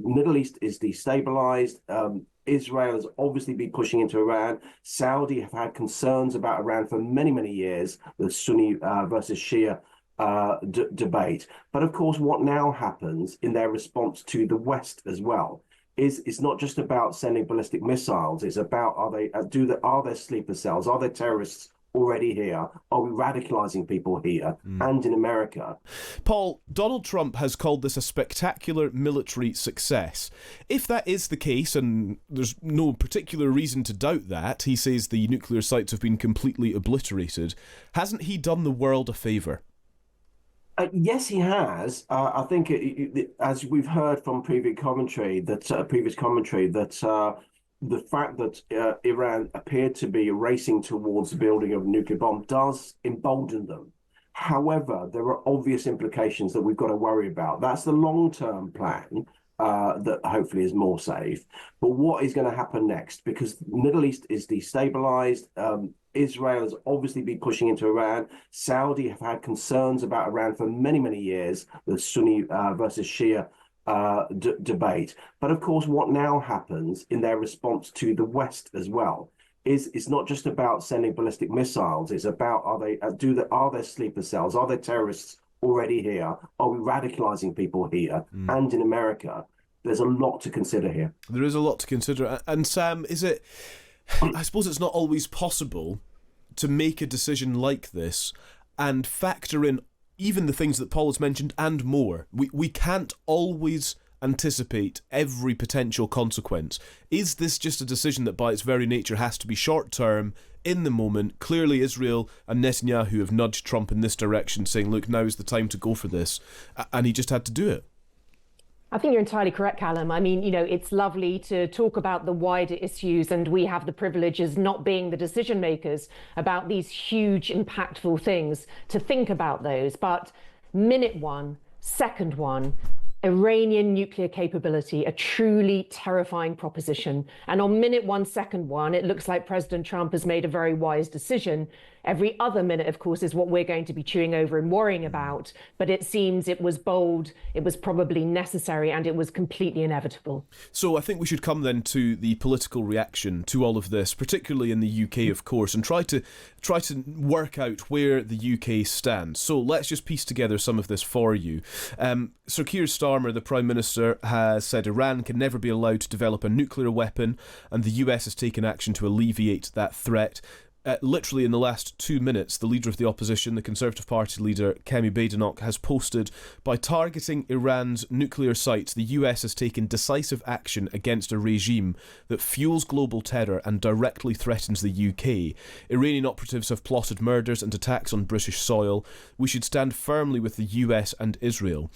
Middle East is destabilized. Israel has obviously been pushing into Iran. Saudi have had concerns about Iran for many, many years, the Sunni versus Shia debate. But of course, what now happens in their response to the West as well is it's not just about sending ballistic missiles. It's about are there sleeper cells? Are there terrorists already here? Are we radicalising people here and in America? Paul, Donald Trump has called this a spectacular military success. If that is the case, and there's no particular reason to doubt that, he says the nuclear sites have been completely obliterated, hasn't he done the world a favour? Yes, he has. I think, as we've heard from previous commentary, that the fact that Iran appeared to be racing towards the building of a nuclear bomb does embolden them. However, there are obvious implications that we've got to worry about. That's the long-term plan that hopefully is more safe. But what is going to happen next? Because the Middle East is destabilized. Israel has obviously been pushing into Iran. Saudi have had concerns about Iran for many, many years, the Sunni versus Shia debate. But of course, what now happens in their response to the West as well is it's not just about sending ballistic missiles. It's about are there sleeper cells? Are there terrorists already here? Are we radicalising people here and in America? There's a lot to consider here. There is a lot to consider. And Sam, I suppose it's not always possible to make a decision like this and factor in even the things that Paul has mentioned and more. We can't always anticipate every potential consequence. Is this just a decision that by its very nature has to be short-term, in the moment? Clearly Israel and Netanyahu have nudged Trump in this direction, saying, look, now is the time to go for this. And he just had to do it. I think you're entirely correct, Callum. I mean, it's lovely to talk about the wider issues, and we have the privilege as not being the decision makers about these huge, impactful things to think about those. But minute one, second one, Iranian nuclear capability, a truly terrifying proposition. And on minute one, second one, it looks like President Trump has made a very wise decision. Every other minute, of course, is what we're going to be chewing over and worrying about. But it seems it was bold, it was probably necessary, and it was completely inevitable. So I think we should come then to the political reaction to all of this, particularly in the UK, of course, and try to work out where the UK stands. So let's just piece together some of this for you. Sir Keir Starmer, the Prime Minister, has said Iran can never be allowed to develop a nuclear weapon, and the US has taken action to alleviate that threat. Literally in the last 2 minutes, the leader of the opposition, the Conservative Party leader, Kemi Badenoch, has posted, by targeting Iran's nuclear sites, the US has taken decisive action against a regime that fuels global terror and directly threatens the UK. Iranian operatives have plotted murders and attacks on British soil. We should stand firmly with the US and Israel.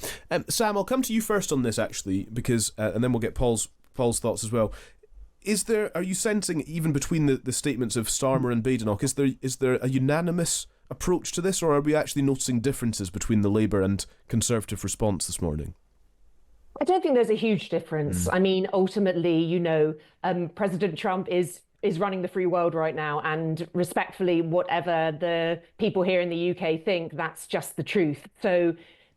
Sam, I'll come to you first on this, actually, because, and then we'll get Paul's thoughts as well. Are you sensing, even between the statements of Starmer and Badenoch, is there a unanimous approach to this, or are we actually noticing differences between the Labour and Conservative response this morning? I don't think there's a huge difference. I mean, ultimately, President Trump is running the free world right now, and respectfully, whatever the people here in the UK think, that's just the truth. So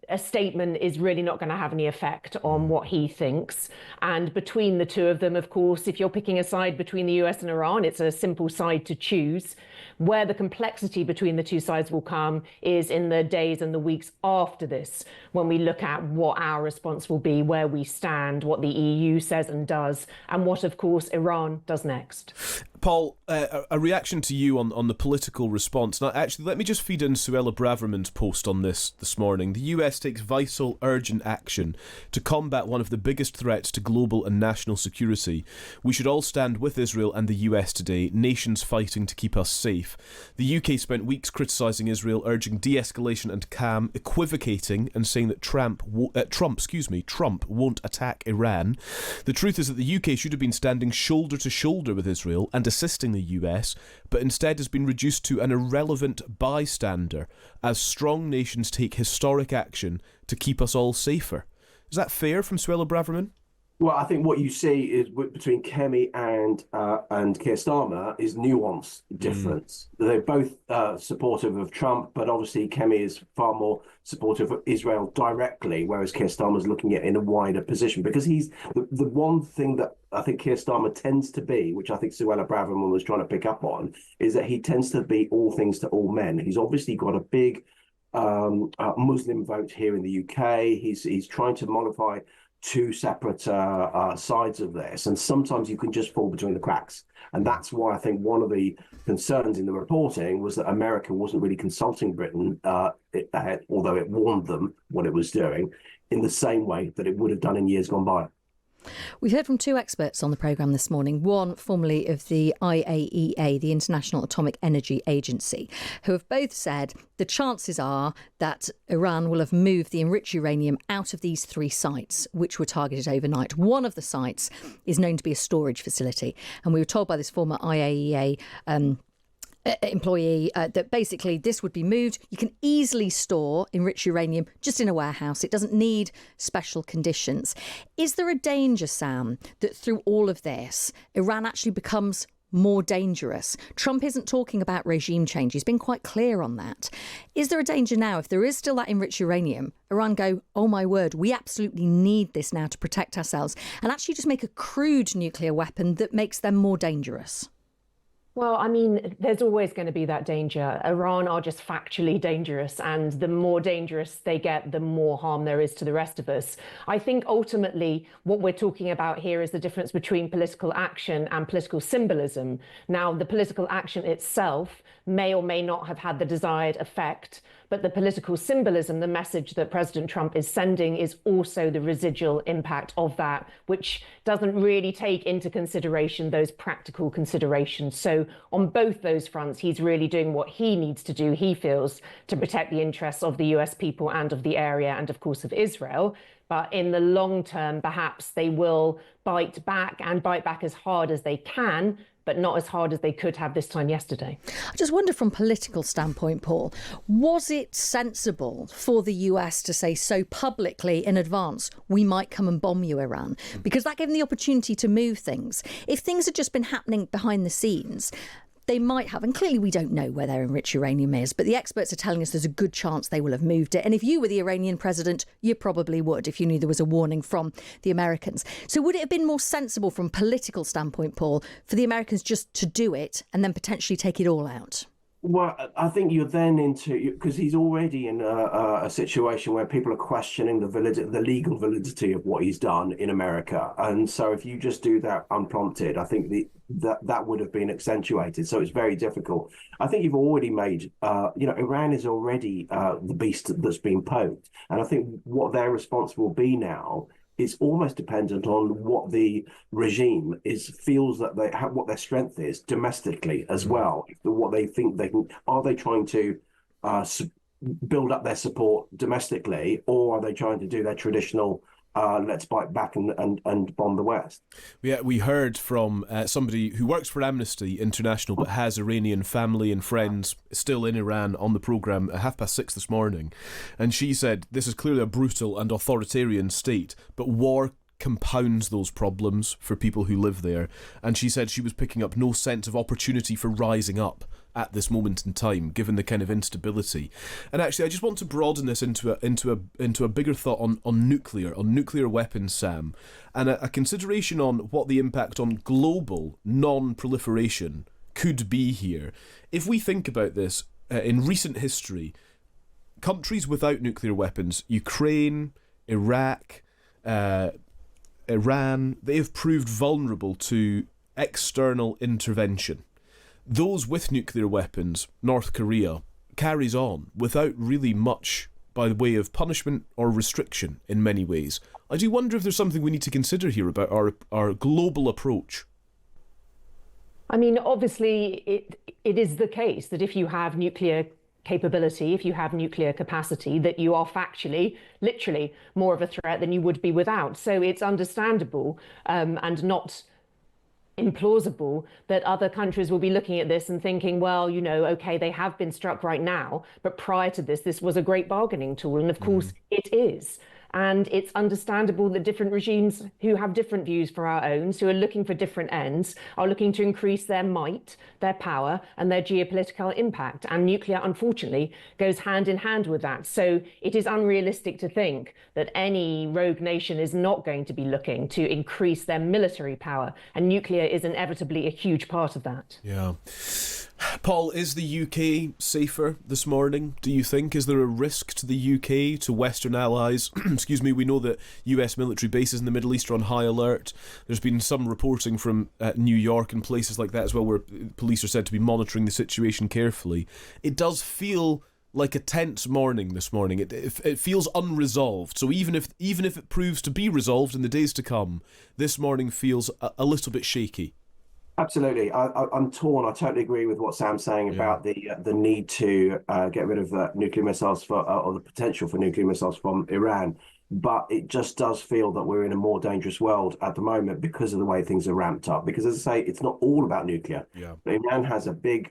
a statement is really not going to have any effect on what he thinks. And between the two of them, of course, if you're picking a side between the US and Iran, it's a simple side to choose. Where the complexity between the two sides will come is in the days and the weeks after this, when we look at what our response will be, where we stand, what the EU says and does, and what, of course, Iran does next. Paul, a reaction to you on the political response. Now, actually, let me just feed in Suella Braverman's post on this morning. The US takes vital, urgent action to combat one of the biggest threats to global and national security. We should all stand with Israel and the US today, nations fighting to keep us safe. The UK spent weeks criticising Israel, urging de-escalation and calm, equivocating and saying that Trump won't attack Iran. The truth is that the UK should have been standing shoulder to shoulder with Israel and assisting the US, but instead has been reduced to an irrelevant bystander as strong nations take historic action to keep us all safer. Is that fair from Suella Braverman? Well, I think what you see is between Kemi and Keir Starmer is nuance difference. They're both supportive of Trump, but obviously Kemi is far more supportive of Israel directly, whereas Keir Starmer is looking at it in a wider position. Because he's the one thing that I think Keir Starmer tends to be, which I think Suella Braverman was trying to pick up on, is that he tends to be all things to all men. He's obviously got a big Muslim vote here in the UK. He's trying to modify two separate sides of this, and sometimes you can just fall between the cracks. And that's why I think one of the concerns in the reporting was that America wasn't really consulting Britain, although it warned them what it was doing, in the same way that it would have done in years gone by. We've heard from two experts on the programme this morning, one formerly of the IAEA, the International Atomic Energy Agency, who have both said the chances are that Iran will have moved the enriched uranium out of these three sites, which were targeted overnight. One of the sites is known to be a storage facility. And we were told by this former IAEA employee that basically this would be moved. You can easily store enriched uranium just in a warehouse. It doesn't need special conditions. Is there a danger, Sam, that through all of this, Iran actually becomes more dangerous? Trump isn't talking about regime change. He's been quite clear on that. Is there a danger now, if there is still that enriched uranium, Iran go, oh my word, we absolutely need this now to protect ourselves, and actually just make a crude nuclear weapon that makes them more dangerous? Well, I mean, there's always going to be that danger. Iran are just factually dangerous, and the more dangerous they get, the more harm there is to the rest of us. I think ultimately what we're talking about here is the difference between political action and political symbolism. Now, the political action itself may or may not have had the desired effect, but the political symbolism, the message that President Trump is sending, is also the residual impact of that, which doesn't really take into consideration those practical considerations. So on both those fronts, he's really doing what he needs to do, he feels, to protect the interests of the US people and of the area and, of course, of Israel. But in the long term, perhaps they will bite back and bite back as hard as they can, but not as hard as they could have this time yesterday. I just wonder, from a political standpoint, Paul, was it sensible for the US to say so publicly in advance, we might come and bomb you, Iran? Because that gave them the opportunity to move things. If things had just been happening behind the scenes, they might have, and clearly we don't know where their enriched uranium is, but the experts are telling us there's a good chance they will have moved it. And if you were the Iranian president, you probably would, if you knew there was a warning from the Americans. So would it have been more sensible from a political standpoint, Paul, for the Americans just to do it and then potentially take it all out? Well, I think you're then into, because he's already in a situation where people are questioning the legal validity of what he's done in America. And so if you just do that unprompted, I think that would have been accentuated. So it's very difficult. I think you've already made, Iran is already the beast that's been poked. And I think what their response will be now is almost dependent on what the regime feels that they have, what their strength is domestically as well. What they think they can. Are they trying to build up their support domestically, or are they trying to do their traditional let's bite back and bomb the West? Yeah, we heard from somebody who works for Amnesty International but has Iranian family and friends still in Iran on the programme at 6:30 this morning. And she said this is clearly a brutal and authoritarian state, but war compounds those problems for people who live there. And she said she was picking up no sense of opportunity for rising up at this moment in time, given the kind of instability. And actually, I just want to broaden this into a bigger thought on nuclear weapons, Sam, and a consideration on what the impact on global non-proliferation could be here. If we think about this in recent history, countries without nuclear weapons, Ukraine, Iraq, Iran, they have proved vulnerable to external intervention. Those with nuclear weapons, North Korea, carries on without really much by the way of punishment or restriction in many ways. I do wonder if there's something we need to consider here about our global approach. I mean, obviously, it is the case that if you have nuclear capability, if you have nuclear capacity, that you are factually, literally, more of a threat than you would be without. So it's understandable and not implausible that other countries will be looking at this and thinking, well, okay, they have been struck right now, but prior to this was a great bargaining tool. And of course it is. And it's understandable that different regimes who have different views for our own, who are looking for different ends, are looking to increase their might, their power, and their geopolitical impact. And nuclear, unfortunately, goes hand in hand with that. So it is unrealistic to think that any rogue nation is not going to be looking to increase their military power. And nuclear is inevitably a huge part of that. Yeah. Paul, is the UK safer this morning, do you think? Is there a risk to the UK, to Western allies? Excuse me, we know that US military bases in the Middle East are on high alert. There's been some reporting from New York and places like that as well, where police are said to be monitoring the situation carefully. It does feel like a tense morning this morning. It feels unresolved. So even if it proves to be resolved in the days to come, this morning feels a little bit shaky. Absolutely. I'm torn. I totally agree with what Sam's saying about the need to get rid of nuclear missiles or the potential for nuclear missiles from Iran. But it just does feel that we're in a more dangerous world at the moment because of the way things are ramped up. Because, as I say, it's not all about nuclear. Yeah. Iran has a big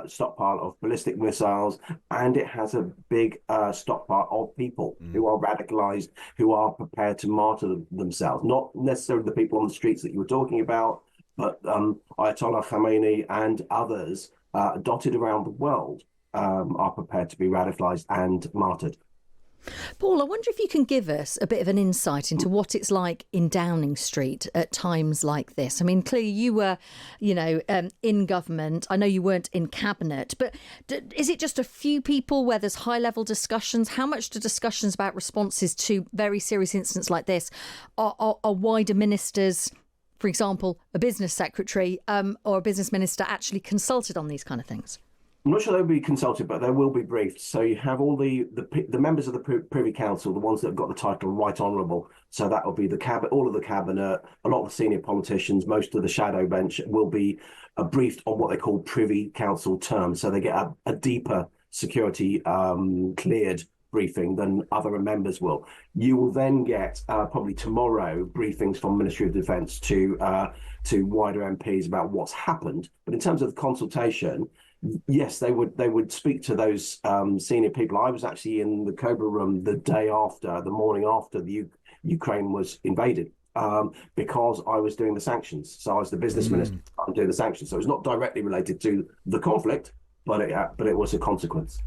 stockpile of ballistic missiles, and it has a big stockpile of people who are radicalized, who are prepared to martyr themselves. Not necessarily the people on the streets that you were talking about, but Ayatollah Khamenei and others dotted around the world are prepared to be radicalized and martyred. Paul, I wonder if you can give us a bit of an insight into what it's like in Downing Street at times like this. I mean, clearly you were, in government. I know you weren't in cabinet, but is it just a few people where there's high-level discussions? How much do discussions about responses to very serious incidents like this are wider ministers, for example, a business secretary or a business minister actually consulted on these kind of things? I'm not sure they'll be consulted, but they will be briefed. So you have all the members of the Privy Council, the ones that have got the title Right Honourable. So that will be the cabinet, all of the cabinet, a lot of the senior politicians, most of the shadow bench will be briefed on what they call Privy Council terms. So they get a deeper security cleared briefing than other members will. You will then get probably tomorrow briefings from Ministry of Defence to wider MPs about what's happened. But in terms of the consultation, yes, they would speak to those senior people. I was actually in the Cobra room the morning after the Ukraine was invaded, because I was doing the sanctions. So I was the business minister. I'm doing the sanctions. So it's not directly related to the conflict, but it was a consequence.